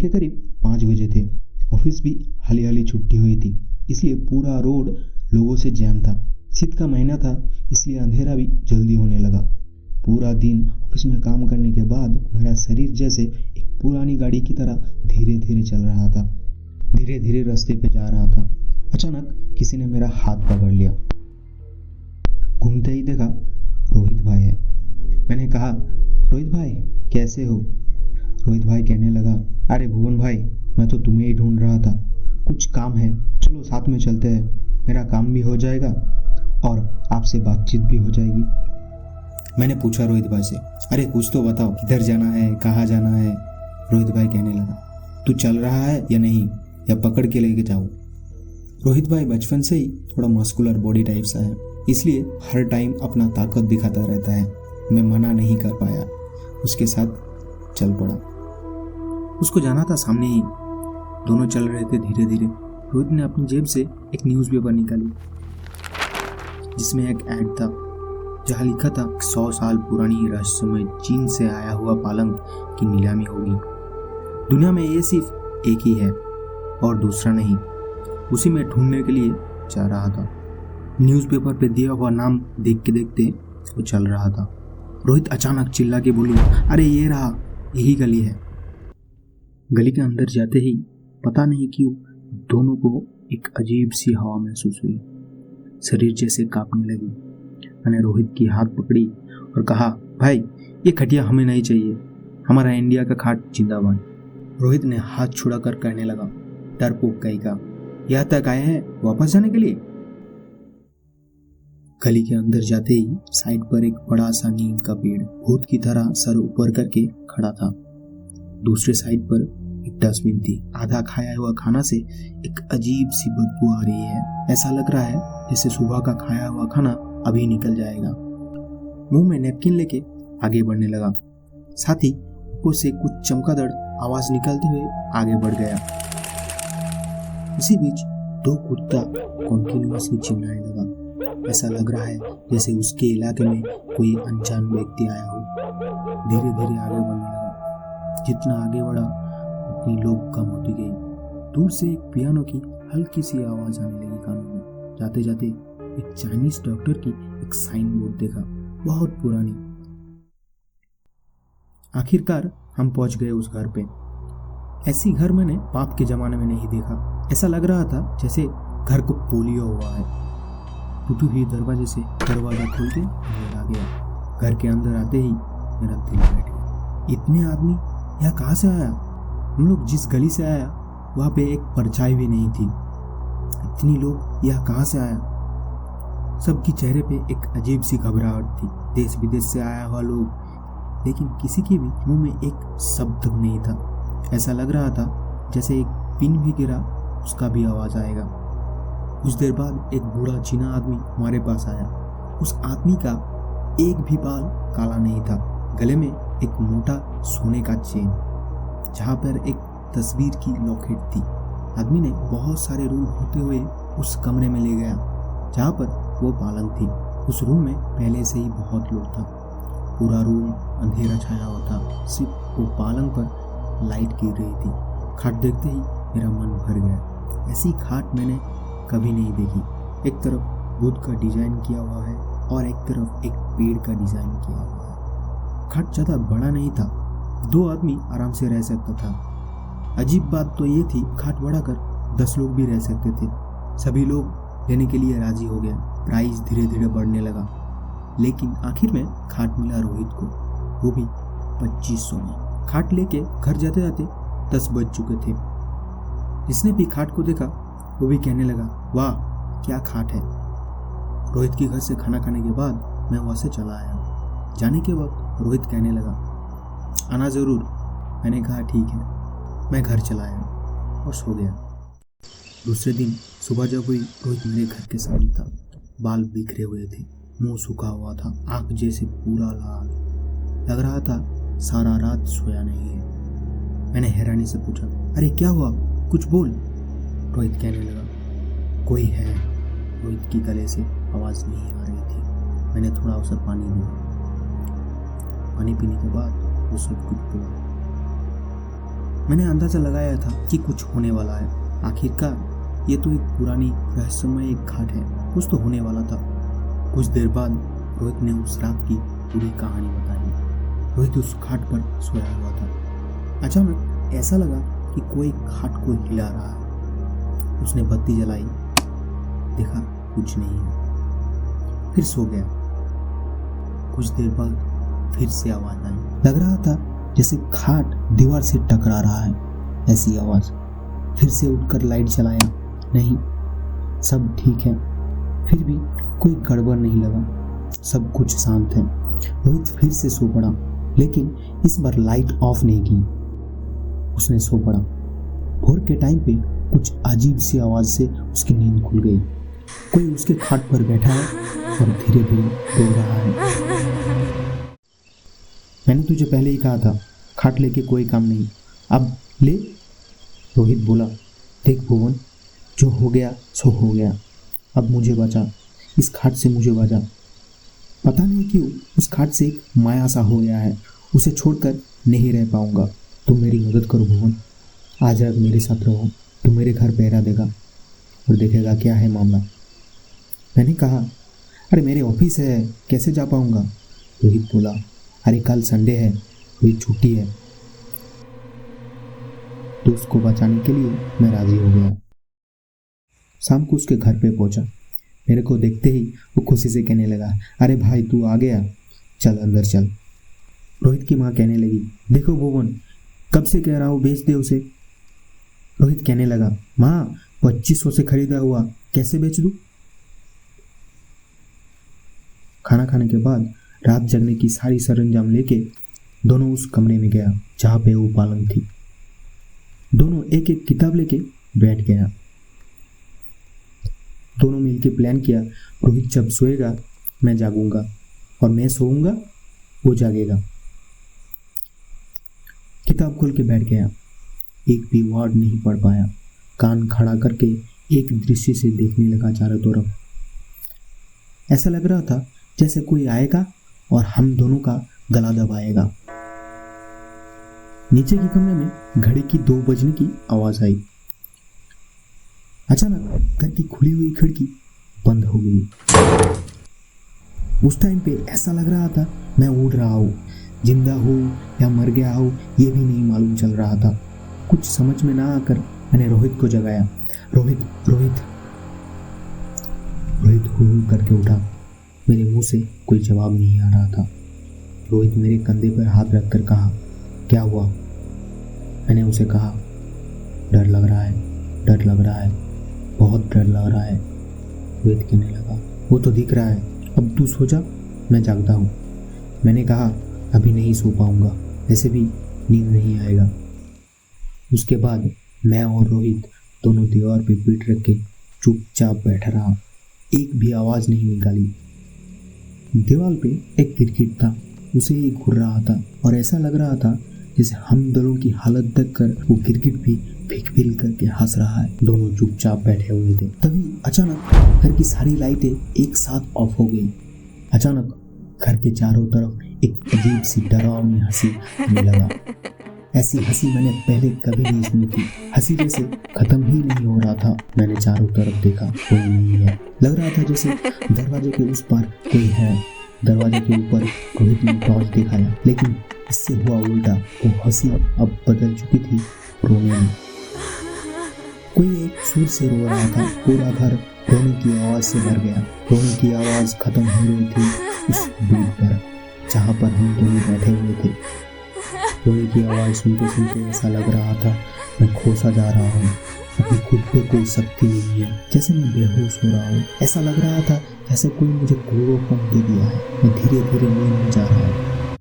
के करीब 5 बजे थे। ऑफिस भी हाली हाली छुट्टी हुई थी, इसलिए पूरा रोड लोगों से जैम था। शीत का महीना था, इसलिए अंधेरा भी जल्दी होने लगा। पूरा दिन ऑफिस में काम करने के बाद मेरा शरीर जैसे एक पुरानी गाड़ी की तरह धीरे धीरे चल रहा था, धीरे धीरे रास्ते पे जा रहा था। अचानक किसी ने मेरा हाथ पकड़ लिया। घूमते ही देखा रोहित भाई है। मैंने कहा, रोहित भाई कैसे हो? रोहित भाई कहने लगा, अरे भुवन भाई, मैं तो तुम्हें ही ढूंढ रहा था। कुछ काम है, चलो साथ में चलते हैं। मेरा काम भी हो जाएगा और आपसे बातचीत भी हो जाएगी। मैंने पूछा रोहित भाई से, अरे कुछ तो बताओ, किधर जाना है, कहाँ जाना है? रोहित भाई कहने लगा, तू चल रहा है या नहीं, या पकड़ के लेके जाऊँ? रोहित भाई बचपन से ही थोड़ा मस्कुलर बॉडी टाइप सा है, इसलिए हर टाइम अपना ताकत दिखाता रहता है। मैं मना नहीं कर पाया, उसके साथ चल पड़ा। उसको जाना था सामने ही। दोनों चल रहे थे धीरे धीरे। रोहित ने अपनी जेब से एक न्यूज़पेपर निकाली, जिसमें एक ऐड था जहाँ लिखा था 100 साल पुरानी रहस्यमय चीन से आया हुआ पालंग की नीलामी होगी। दुनिया में ये सिर्फ एक ही है और दूसरा नहीं। उसी में ढूंढने के लिए जा रहा था। न्यूज़पेपर पे दिया हुआ नाम देखते देखते वो चल रहा था। रोहित अचानक चिल्ला के बोली, अरे ये रहा, यही गली है। गली के अंदर जाते ही पता नहीं क्यों दोनों को एक अजीब सी हवा महसूस हुई। शरीर जैसे कांपने लगी। मैंने रोहित की हाथ पकड़ी और कहा, भाई ये खटिया हमें नहीं चाहिए, हमारा इंडिया का खाट जिंदाबाद। रोहित ने हाथ छुड़ाकर कहने लगा, डरपोक कहीं का, यहाँ तक आए हैं वापस जाने के लिए? गली के अंदर जाते ही साइड पर एक बड़ा सा नीम का पेड़ भूत की तरह सर ऊपर करके खड़ा था। दूसरे साइड पर एक डस्टबिन थी। आधा खाया हुआ खाना से एक अजीब सी बदबू आ रही है। ऐसा लग रहा है जैसे सुबह का खाया हुआ खाना अभी निकल जाएगा। मुंह में नैपकिन लेके आगे बढ़ने लगा। साथ ही ऊपर से कुछ चमकादड़ आवाज निकालते हुए आगे बढ़ गया। इसी बीच दो कुत्ता कॉन्टिन्यूअसली चिल्लाने लगा। ऐसा लग रहा है जैसे उसके इलाके में कोई अनजान व्यक्ति आया हो। धीरे धीरे आगे बढ़ने लगा। जितना आगे बढ़ा उतनी लोग कम होती गई। दूर से एक पियानो की हल्की सी आवाज आने लगी कानों में। जाते जाते एक चाइनीज डॉक्टर की एक साइन बोर्ड देखा, बहुत पुरानी। आखिरकार हम पहुंच गए उस घर पे। ऐसी घर मैंने बाप के जमाने में नहीं देखा। ऐसा लग रहा था जैसे घर को पोलियो हुआ है। टूटी हुई दरवाजे से दरवाजा खोल के अंदर आ गया। घर के अंदर आते ही मेरा दिल बैठ गया। इतने आदमी यहाँ कहाँ से आया? हम लोग जिस गली से आया वहाँ पे एक परछाई भी नहीं थी। इतनी लोग यहाँ कहाँ से आया? सबकी चेहरे पे एक अजीब सी घबराहट थी। देश विदेश से आया हुआ लोग, लेकिन किसी के भी मुंह में एक शब्द नहीं था। ऐसा लग रहा था जैसे एक पिन भी गिरा उसका भी आवाज आएगा। कुछ देर बाद एक बूढ़ा चीना आदमी हमारे पास आया। उस आदमी का एक भी बाल काला नहीं था। गले में एक मोटा सोने का चेन, जहाँ पर एक तस्वीर की लॉकेट थी। आदमी ने बहुत सारे रूम होते हुए उस कमरे में ले गया जहाँ पर वो पालंग थी। उस रूम में पहले से ही बहुत लोग था। पूरा रूम अंधेरा छाया हुआ था। सिर्फ वो पालंग पर लाइट गिर रही थी। खाट देखते ही मेरा मन भर गया। ऐसी खाट मैंने कभी नहीं देखी। एक तरफ बुद्ध का डिजाइन किया हुआ है और एक तरफ एक पेड़ का डिजाइन किया हुआ है। खाट ज्यादा बड़ा नहीं था, 2 आदमी आराम से रह सकता था। अजीब बात तो ये थी, खाट बढ़ाकर 10 लोग भी रह सकते थे। सभी लोग लेने के लिए राजी हो गया। प्राइस धीरे धीरे बढ़ने लगा, लेकिन आखिर में खाट मिला रोहित को, वो भी 2500 में। खाट लेके घर जाते जाते 10 बज चुके थे। जिसने भी खाट को देखा वो भी कहने लगा, वाह क्या खाट है। रोहित के घर से खाना खाने के बाद मैं वहां से चला आया। जाने के वक्त रोहित कहने लगा, आना जरूर। मैंने कहा ठीक है। मैं घर चला आया और सो गया। दूसरे दिन सुबह जब हुई, रोहित मेरे घर के सामने था। बाल बिखरे हुए थे, मुंह सूखा हुआ था, आंख जैसे पूरा लाल। लग रहा था सारा रात सोया नहीं है। मैंने हैरानी से पूछा, अरे क्या हुआ, कुछ बोल। रोहित कहने लगा, कोई है। रोहित की गले से आवाज नहीं आ रही थी। मैंने थोड़ा उसे पानी दिया। पानी पीने के बाद वो सब कुछ बोला। मैंने अंदाजा लगाया था कि कुछ होने वाला है। आखिरकार ये तो एक पुरानी रहस्यमय एक घाट है, कुछ तो होने वाला था। कुछ देर बाद रोहित ने उस रात की पूरी कहानी बताई। रोहित उस घाट पर सोया हुआ था। अचानक ऐसा लगा कि कोई घाट को हिला रहा है। उसने बत्ती जलाई, देखा कुछ नहीं है, फिर सो गया। कुछ देर बाद फिर से आवाज आई। लग रहा था जैसे घाट दीवार से टकरा रहा है, ऐसी आवाज। फिर से उठकर लाइट जलाया, नहीं, सब ठीक है। फिर भी कोई गड़बड़ नहीं लगा, सब कुछ शांत है। रोहित फिर से सो पड़ा, लेकिन इस बार लाइट ऑफ नहीं की। उसने सो पड़ा। भोर के टाइम पे कुछ अजीब सी आवाज से उसकी नींद खुल गई। कोई उसके खाट पर बैठा है और धीरे धीरे रो रहा है। मैंने तुझे पहले ही कहा था, खाट लेके कोई काम नहीं, अब ले। रोहित बोला, देख भुवन, जो हो गया सो हो गया। अब मुझे बचा, इस खाट से मुझे बचा। पता नहीं क्यों उस खाट से एक माया सा हो गया है, उसे छोड़कर नहीं रह पाऊंगा। तुम मेरी मदद करो भुवन, आज रात मेरे साथ रहो। तुम मेरे घर पहरा देगा और देखेगा क्या है मामला। मैंने कहा, अरे मेरे ऑफिस है, कैसे जा पाऊंगा। रोहित बोला, अरे कल संडे है, रोहित छुट्टी है। तो उसको बचाने के लिए मैं राजी हो गया। शाम को उसके घर पे पहुंचा। मेरे को देखते ही वो खुशी से कहने लगा, अरे भाई तू आ गया, चल अंदर चल। रोहित की माँ कहने लगी, देखो भुवन, कब से कह रहा हूँ बेच दे उसे। रोहित कहने लगा, माँ 2500 से खरीदा हुआ, कैसे बेच दूँ। खाना खाने के बाद रात जगने की सारी सरंजाम लेके दोनों उस कमरे में गया जहाँ पे वो पालंग थी। दोनों एक एक किताब लेके बैठ गया। दोनों मिलके प्लान किया, रोहित जब सोएगा मैं जागूंगा और मैं सोऊंगा वो जागेगा। किताब खोल के बैठ गया, एक भी वर्ड नहीं पढ़ पाया। कान खड़ा करके एक दृष्टि से देखने लगा चारों तरफ। ऐसा लग रहा था जैसे कोई आएगा और हम दोनों का गला दबाएगा। नीचे के कमरे में घड़ी की 2 बजने की आवाज आई। अचानक घर की खुली हुई खिड़की बंद हो गई। उस टाइम पे ऐसा लग रहा था मैं उड़ रहा हूँ, जिंदा हूँ या मर गया हूँ ये भी नहीं मालूम चल रहा था। कुछ समझ में ना आकर मैंने रोहित को जगाया। रोहित रोहित रोहित हू करके उठा। मेरे मुंह से कोई जवाब नहीं आ रहा था। रोहित मेरे कंधे पर हाथ रखकर कहा, क्या हुआ। मैंने उसे कहा, डर लग रहा है, डर लग रहा है, बहुत डर लग रहा है। रोहित कहने लगा, वो तो दिख रहा है, अब तू सो जा, मैं जागता हूँ। मैंने कहा, अभी नहीं सो पाऊंगा, वैसे भी नींद नहीं आएगा। उसके बाद मैं और रोहित दोनों दीवार पे पीठ रख के चुपचाप बैठा रहा, एक भी आवाज नहीं निकाली। दीवार पे एक गिरगिट था, उसे ही घूर रहा था और ऐसा लग रहा था जैसे हम दोनों की हालत देखकर वो गिरगिट भी फिल करके हंस रहा है। दोनों चुपचाप बैठे हुए थे। तभी अचानक घर की सारी लाइटें एक साथ ऑफ हो गई। अचानक घर के चारों तरफ एक अजीब सी डरावनी हंसी आने लगा। ऐसी हंसी मैंने पहले कभी नहीं सुनी थी। हंसी जैसे खत्म ही नहीं हो रहा था। मैंने चारों तरफ देखा, कोई नहीं है। लग रहा था जैसे दरवाजे के उस पार कोई है। दरवाजे के ऊपर रोहित ने टॉर्च दिखाया, लेकिन इससे हुआ उल्टा। वो हंसी अब बदल चुकी थी रोने में। कोई एक सुर से रो रहा था। पूरा घर रोने की आवाज से भर गया। रोने की आवाज खत्म हो रही थी उस बेड पर जहाँ पर हम दोनों बैठे हुए थे। रोने की आवाज सुनते सुनते ऐसा लग रहा था मैं खोसा जा रहा हूँ। अपनी खुद पे कोई शक्ति नहीं है, जैसे मैं बेहोश हो रहा हूँ। ऐसा लग रहा था जैसे कोई मुझे क्लोरोफॉर्म दे दिया है। मैं धीरे धीरे नींद में जा रहा हूँ।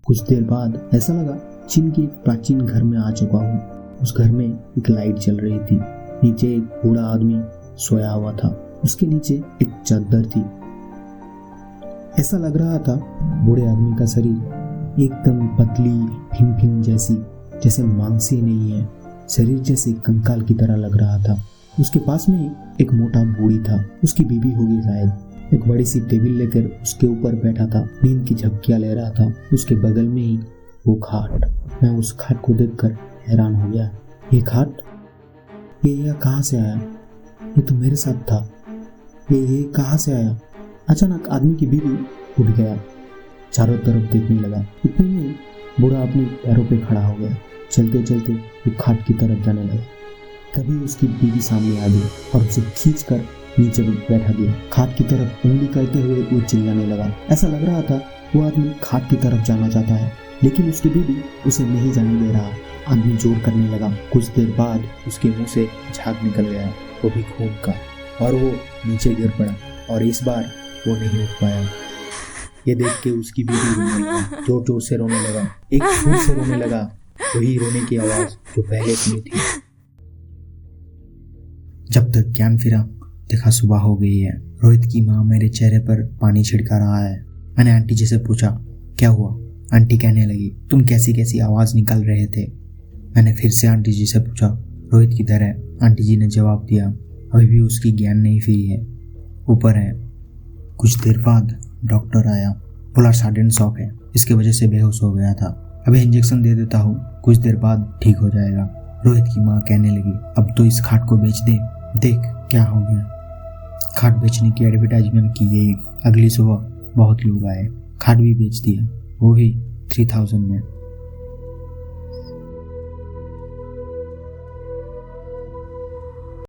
कुछ देर बाद ऐसा लगा चीन के एक प्राचीन घर में आ चुका हूँ। उस घर में एक लाइट जल रही थी। नीचे एक बूढ़ा आदमी सोया हुआ था। उसके नीचे एक चादर थी। ऐसा लग रहा था बूढ़े आदमी का शरीर एकदम पतली फिन जैसी, जैसे मांस ही नहीं है। शरीर जैसे कंकाल की तरह लग रहा था। उसके पास में ही एक मोटा बूढ़ी था। उसकी बीवी होगी शायद। एक बड़ी सी टेबल लेकर उसके ऊपर बैठा था, नींद की झपकियां ले रहा था। उसके बगल में ही वो खाट, मैं उस खाट को देखकर हैरान हो गया। ये खाट, ये यहाँ कहाँ से आया? ये तो मेरे साथ था। ये कहाँ से आया? अचानक आदमी की बीवी उठ गया, चारों तरफ देखने लगा। इतने में बूढ़ा अपने पैरों पे खड़ा हो गया। चलते चलते वो खाट की तरफ जाने लगा। तभी उसकी बीवी सामने आ गई और उसे खींचकर नीचे बैठा दिया। खाट की तरफ उंगली करते हुए वो चिल्लाने लगा। ऐसा लग रहा था वो आदमी खाट की तरफ जाना चाहता है, लेकिन उसकी बीवी उसे नहीं जाने दे रहा। आदमी जोर करने लगा। कुछ देर बाद उसके मुंह से झाग निकल गया, वो भी खून का, और वो नीचे गिर पड़ा और इस बार वो नहीं उठ पाया। ये देख के उसकी बीवी रोने लगा, जोर जोर से रोने लगा, एक सुर से रोने लगा, वही रोने की आवाज जो पहले सुनी थी। जब तक ज्ञान फिरा देखा सुबह हो गई है। रोहित की माँ मेरे चेहरे पर पानी छिड़का रहा है। मैंने आंटी जी से पूछा क्या हुआ। आंटी कहने लगी तुम कैसी कैसी आवाज निकाल रहे थे। मैंने फिर से आंटी जी से पूछा रोहित किधर है। आंटी जी ने जवाब दिया अभी भी उसकी ज्ञान नहीं फिरी है, ऊपर है। कुछ देर बाद डॉक्टर आया, बोला सडन शॉक है, इसकी वजह से बेहोश हो गया था। अभी इंजेक्शन दे देता हूँ, कुछ देर बाद ठीक हो जाएगा। रोहित की माँ कहने लगी अब तो इस खाट को बेच दे, देख क्या हो गया। खाट बेचने की एडवर्टाइजमेंट की गई। अगली सुबह बहुत लोग आए, खाट भी बेच दिया, वो भी 3000 में।